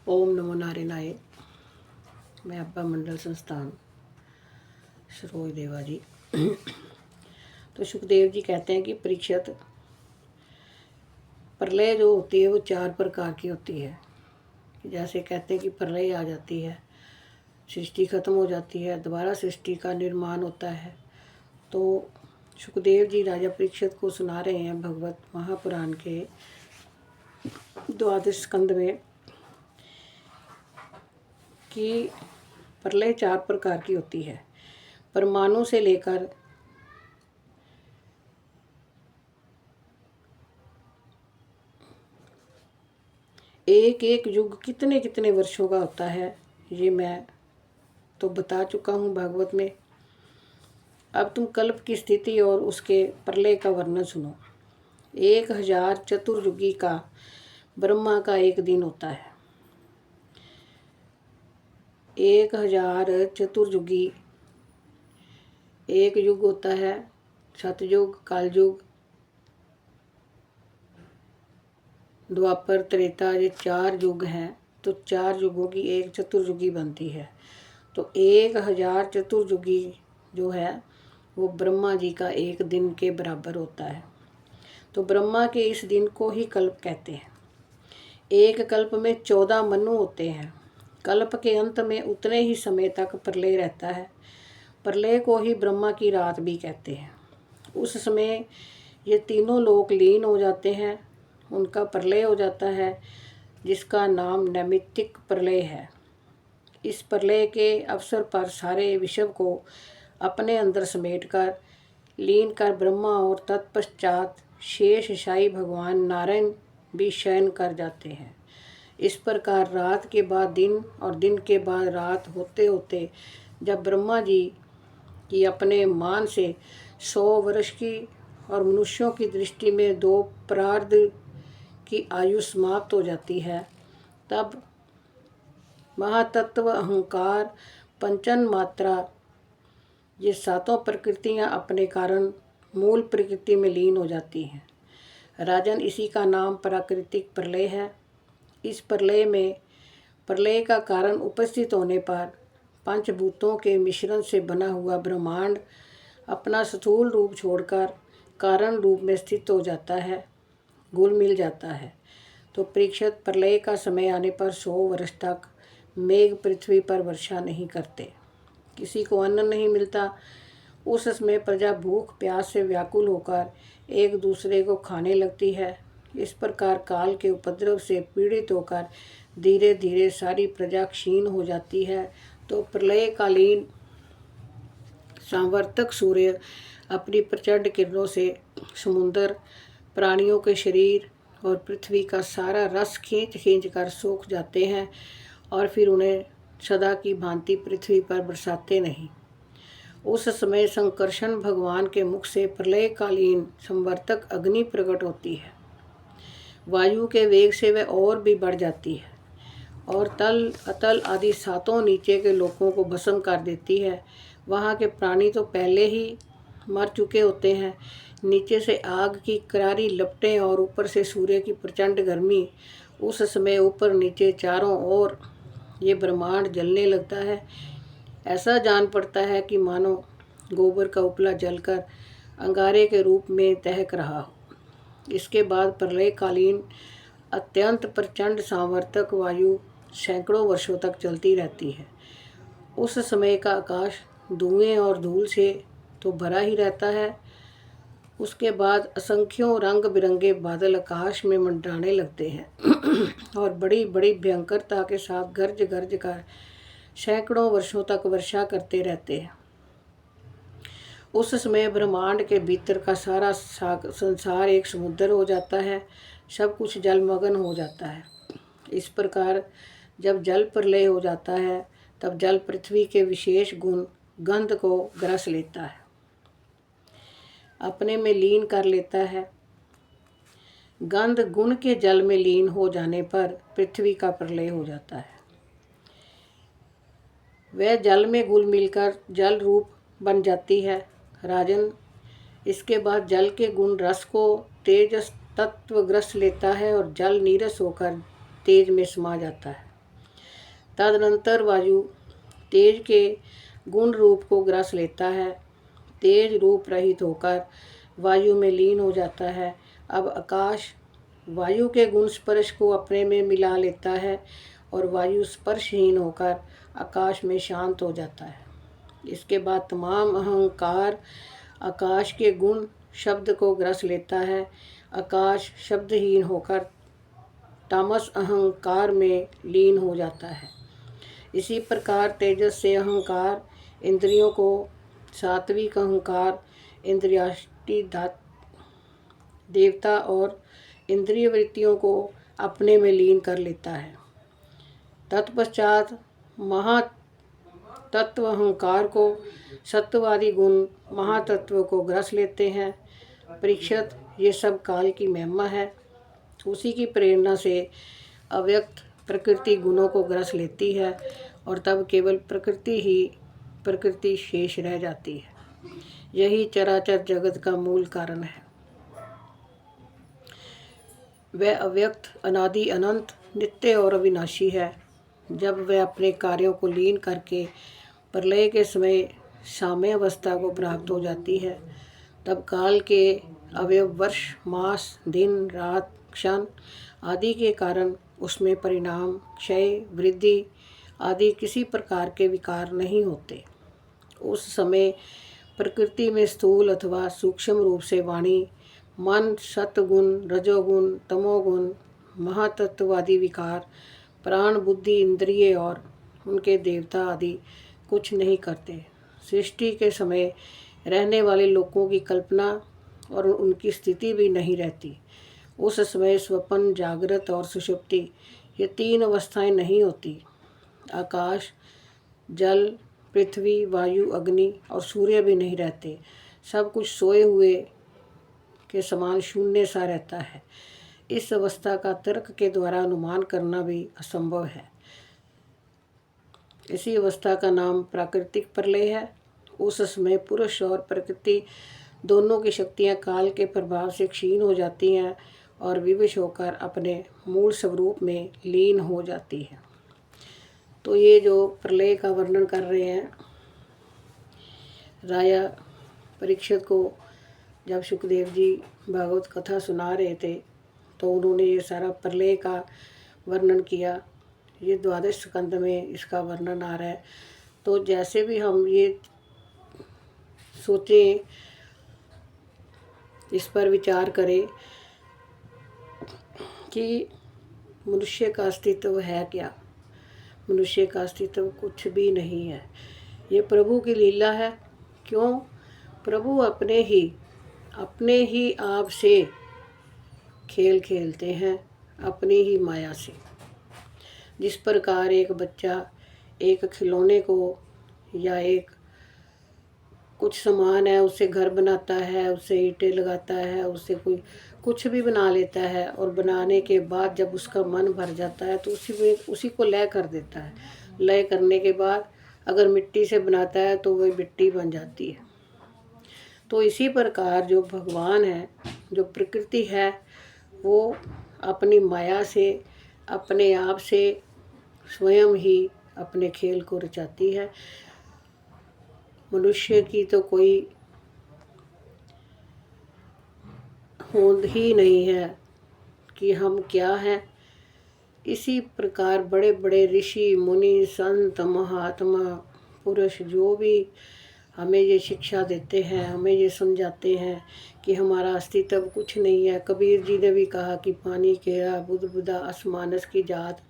ओम नमो नारायणाय। मैं अब्बा मंडल संस्थान सरोज देवा जी। तो सुखदेव जी कहते हैं कि परीक्षित, प्रलय जो होती है वो 4 प्रकार की होती है। जैसे कहते हैं कि प्रलय आ जाती है, सृष्टि खत्म हो जाती है, दोबारा सृष्टि का निर्माण होता है। तो सुखदेव जी राजा परीक्षित को सुना रहे हैं भगवत महापुराण के 12वें स्कंद में कि प्रलय 4 प्रकार की होती है। परमाणु से लेकर एक एक युग कितने कितने वर्षों का होता है, ये मैं तो बता चुका हूँ भागवत में। अब तुम कल्प की स्थिति और उसके प्रलय का वर्णन सुनो। 1000 चतुर्युगी का ब्रह्मा का एक दिन होता है। 1000 चतुर्युगी एक युग होता है। सतयुग, कालयुग, द्वापर, त्रेता, ये 4 युग हैं। तो 4 युगों की एक चतुर्युगी बनती है। तो 1000 चतुर्युगी जो है वो ब्रह्मा जी का एक दिन के बराबर होता है। तो ब्रह्मा के इस दिन को ही कल्प कहते हैं। एक कल्प में 14 मनु होते हैं। कल्प के अंत में उतने ही समय तक प्रलय रहता है। प्रलय को ही ब्रह्मा की रात भी कहते हैं। उस समय ये तीनों लोक लीन हो जाते हैं, उनका प्रलय हो जाता है, जिसका नाम नैमित्तिक प्रलय है। इस प्रलय के अवसर पर सारे विश्व को अपने अंदर समेटकर लीन कर ब्रह्मा और तत्पश्चात शेष शाही भगवान नारायण भी शयन कर जाते हैं। इस प्रकार रात के बाद दिन और दिन के बाद रात होते होते जब ब्रह्मा जी की अपने मान से 100 वर्ष की और मनुष्यों की दृष्टि में 2 प्रार्ध की आयु समाप्त हो जाती है, तब महातत्व, अहंकार, पंचन मात्रा, ये 7 प्रकृतियां अपने कारण मूल प्रकृति में लीन हो जाती हैं। राजन, इसी का नाम प्राकृतिक प्रलय है। इस प्रलय में प्रलय का कारण उपस्थित होने पर पंचभूतों के मिश्रण से बना हुआ ब्रह्मांड अपना स्थूल रूप छोड़कर कारण रूप में स्थित हो जाता है, घुल मिल जाता है। तो परीक्षित, प्रलय का समय आने पर 100 वर्ष तक मेघ पृथ्वी पर वर्षा नहीं करते, किसी को अन्न नहीं मिलता। उस समय प्रजा भूख प्यास से व्याकुल होकर एक दूसरे को खाने लगती है। इस प्रकार काल के उपद्रव से पीड़ित होकर धीरे धीरे सारी प्रजा क्षीण हो जाती है। तो प्रलयकालीन संवर्तक सूर्य अपनी प्रचंड किरणों से समुद्र, प्राणियों के शरीर और पृथ्वी का सारा रस खींच खींच कर सूख जाते हैं और फिर उन्हें सदा की भांति पृथ्वी पर बरसाते नहीं। उस समय संकर्षण भगवान के मुख से प्रलयकालीन संवर्तक अग्नि प्रकट होती है। वायु के वेग से वह और भी बढ़ जाती है और तल अतल आदि 7 नीचे के लोकों को भस्म कर देती है। वहाँ के प्राणी तो पहले ही मर चुके होते हैं। नीचे से आग की करारी लपटें और ऊपर से सूर्य की प्रचंड गर्मी। उस समय ऊपर नीचे चारों ओर ये ब्रह्मांड जलने लगता है। ऐसा जान पड़ता है कि मानो गोबर का उपला जलकर अंगारे के रूप में दहक रहा हो। इसके बाद प्रलयकालीन अत्यंत प्रचंड सांवर्तक वायु सैकड़ों वर्षों तक चलती रहती है। उस समय का आकाश धुएं और धूल से तो भरा ही रहता है। उसके बाद असंख्यों रंग बिरंगे बादल आकाश में मंडराने लगते हैं और बड़ी बड़ी भयंकरता के साथ गरज गरज कर सैकड़ों वर्षों तक वर्षा करते रहते हैं। उस समय ब्रह्मांड के भीतर का सारा संसार एक समुद्र हो जाता है, सब कुछ जलमग्न हो जाता है। इस प्रकार जब जल प्रलय हो जाता है तब जल पृथ्वी के विशेष गुण गंध को ग्रस लेता है, अपने में लीन कर लेता है। गंध गुण के जल में लीन हो जाने पर पृथ्वी का प्रलय हो जाता है। वह जल में घुल मिलकर जल रूप बन जाती है। राजन, इसके बाद जल के गुण रस को तेज तत्व ग्रस लेता है और जल नीरस होकर तेज में समा जाता है। तदनंतर वायु तेज के गुण रूप को ग्रास लेता है। तेज रूप रहित होकर वायु में लीन हो जाता है। अब आकाश वायु के गुण स्पर्श को अपने में मिला लेता है और वायु स्पर्शहीन होकर आकाश में शांत हो जाता है। इसके बाद तमाम अहंकार आकाश के गुण शब्द को ग्रस लेता है। आकाश शब्दहीन होकर तामस अहंकार में लीन हो जाता है। इसी प्रकार तेजस से अहंकार इंद्रियों को, सात्विक अहंकार इंद्रियाष्टि देवता और इंद्रिय वृत्तियों को अपने में लीन कर लेता है। तत्पश्चात महातत्व अहंकार को सत्ववादी गुण महातत्व को ग्रस लेते हैं। परीक्षित, ये सब काल की महिमा है। उसी की प्रेरणा से अव्यक्त प्रकृति गुणों को ग्रस लेती है और तब केवल प्रकृति शेष रह जाती है। यही चराचर जगत का मूल कारण है। वह अव्यक्त, अनादि, अनंत, नित्य और अविनाशी है। जब वह अपने कार्यों को लीन करके प्रलय के समय साम्य अवस्था को प्राप्त हो जाती है, तब काल के अवयव वर्ष, मास, दिन, रात, क्षण आदि के कारण उसमें परिणाम, क्षय, वृद्धि आदि किसी प्रकार के विकार नहीं होते। उस समय प्रकृति में स्थूल अथवा सूक्ष्म रूप से वाणी, मन, सत्गुण, रजोगुण, तमोगुण, महातत्ववादी विकार, प्राण, बुद्धि, इंद्रिय और उनके देवता आदि कुछ नहीं करते। सृष्टि के समय रहने वाले लोगों की कल्पना और उनकी स्थिति भी नहीं रहती। उस समय स्वप्न, जागृत और सुषुप्ति ये तीन अवस्थाएं नहीं होती। आकाश, जल, पृथ्वी, वायु, अग्नि और सूर्य भी नहीं रहते। सब कुछ सोए हुए के समान शून्य सा रहता है। इस अवस्था का तर्क के द्वारा अनुमान करना भी असंभव है। इसी अवस्था का नाम प्राकृतिक प्रलय है। उस समय पुरुष और प्रकृति दोनों की शक्तियाँ काल के प्रभाव से क्षीण हो जाती हैं और विवश होकर अपने मूल स्वरूप में लीन हो जाती है। तो ये जो प्रलय का वर्णन कर रहे हैं, राजा परीक्षित को जब सुखदेव जी भागवत कथा सुना रहे थे तो उन्होंने ये सारा प्रलय का वर्णन किया। ये 12वें स्कंद में इसका वर्णन आ रहा है। तो जैसे भी हम ये सोचें, इस पर विचार करें कि मनुष्य का अस्तित्व है क्या। मनुष्य का अस्तित्व कुछ भी नहीं है। ये प्रभु की लीला है। क्यों? प्रभु अपने ही आप से खेल खेलते हैं, अपनी ही माया से। जिस प्रकार एक बच्चा एक खिलौने को या एक कुछ सामान है उससे घर बनाता है, उससे ईंटें लगाता है, उससे कोई कुछ भी बना लेता है और बनाने के बाद जब उसका मन भर जाता है तो उसी को लय कर देता है। लय करने के बाद अगर मिट्टी से बनाता है तो वह मिट्टी बन जाती है। तो इसी प्रकार जो भगवान है, जो प्रकृति है, वो अपनी माया से, अपने आप से स्वयं ही अपने खेल को रचाती है। मनुष्य की तो कोई होंद ही नहीं है कि हम क्या हैं। इसी प्रकार बड़े बड़े ऋषि, मुनि, संत, महात्मा, पुरुष जो भी हमें ये शिक्षा देते हैं, हमें ये समझाते हैं कि हमारा अस्तित्व कुछ नहीं है। कबीर जी ने भी कहा कि पानी केरा बुध बुधा आसमानस की जात,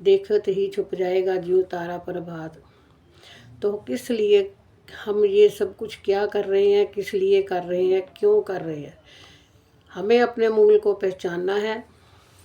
देखत ही छुप जाएगा ज्यों तारा प्रभात। तो किस लिए हम ये सब कुछ क्या कर रहे हैं, किस लिए कर रहे हैं, क्यों कर रहे हैं? हमें अपने मूल को पहचानना है,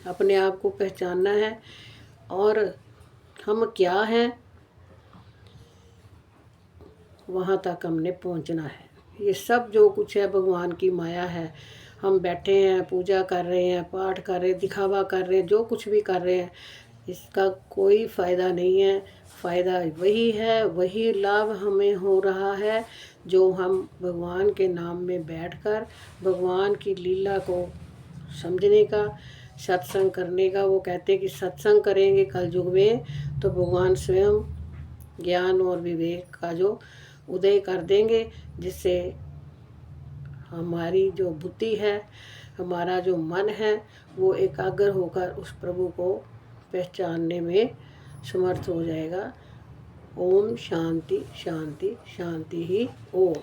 अपने आप को पहचानना है और हम क्या हैं वहाँ तक हमने पहुँचना है। ये सब जो कुछ है भगवान की माया है। हम बैठे हैं, पूजा कर रहे हैं, पाठ कर रहे हैं, दिखावा कर रहे हैं, जो कुछ भी कर रहे हैं, इसका कोई फ़ायदा नहीं है। फ़ायदा वही है, वही लाभ हमें हो रहा है जो हम भगवान के नाम में बैठकर भगवान की लीला को समझने का, सत्संग करने का। वो कहते हैं कि सत्संग करेंगे कल युग में तो भगवान स्वयं ज्ञान और विवेक का जो उदय कर देंगे, जिससे हमारी जो बुद्धि है, हमारा जो मन है, वो एकाग्र होकर उस प्रभु को पहचानने में समर्थ हो जाएगा। ओम शांति शांति शांति ही ओम।